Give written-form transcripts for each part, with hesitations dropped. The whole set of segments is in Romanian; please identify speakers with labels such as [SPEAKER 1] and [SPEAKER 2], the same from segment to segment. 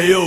[SPEAKER 1] Hey yo,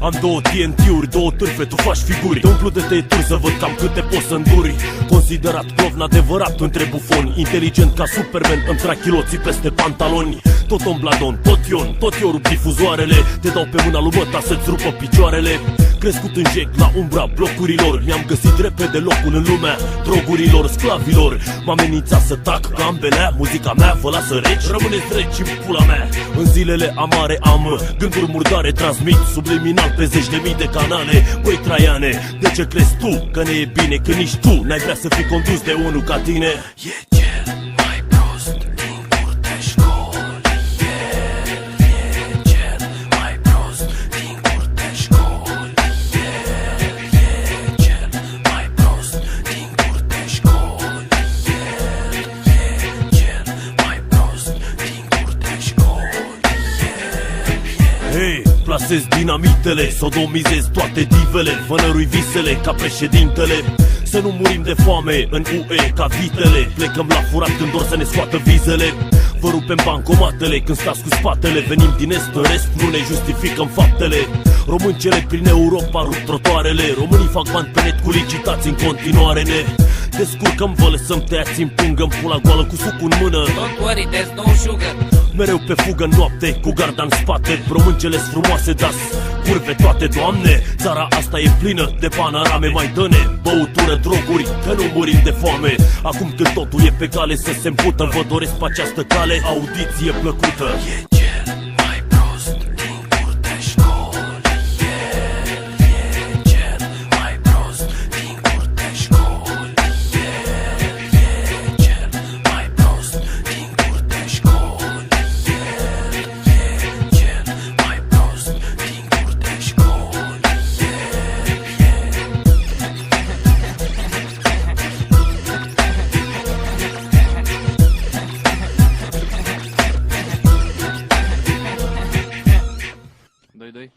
[SPEAKER 1] am două TNT-uri, două târfe, tu faci figuri. Te umplu de tăieturi să văd cam câte poți să înduri. Considerat clovn adevărat între bufoni, inteligent ca Superman, îmi trag chiloții peste pantaloni. Tot om bladon, tot ion, tot eu rup difuzoarele. Te dau pe mâna lui Băta să-ți rupă picioarele. Crescut în jec la umbra blocurilor, mi-am găsit repede locul în lumea drogurilor, sclavilor. M-am amenințat să tac ca ambelea, muzica mea vă lasă reci, rămâneți reci în pula mea. În zilele amare am gânduri murdare, transmit subliminal pe zeci de mii de canale. Băi Traiane, de ce crezi tu că ne e bine când nici tu n-ai vrea să fii condus de unul ca tine?
[SPEAKER 2] E cel mai prost din curte școlii, e cel mai prost din curte școlii, e cel mai prost din curte școlii, e cel mai prost din curte școlii.
[SPEAKER 1] Hei, plasez dinamitele, sodomizez toate divele, vânărui visele ca președintele. Să nu murim de foame în UE ca vitele. Plecăm la furat când dor să ne scoată vizele. Vă rupem bancomatele când stați cu spatele. Venim din est în rest, nu ne justificăm faptele. Româncele prin Europa rup trotoarele. Românii fac bani pe net cu licitații în continuare. Ne descurcăm, vă lăsăm tăiați în pungă, în pula goală cu suc în mână.
[SPEAKER 2] Don't worry, there's no sugar.
[SPEAKER 1] Mereu pe fugă în noapte, cu garda în spate. Româncele-s frumoase, das curve toate, Doamne. Țara asta e plină de panorame. Mai dă-ne băutură, droguri, că nu murim de foame. Acum când totul e pe cale să se împută, vă doresc pe această cale audiție plăcută.
[SPEAKER 2] E cel mai prost din curte școlii, e cel mai prost din curte școlii, e cel mai prost din curte școlii, e cel mai prost din curte școlii. Doi, doi.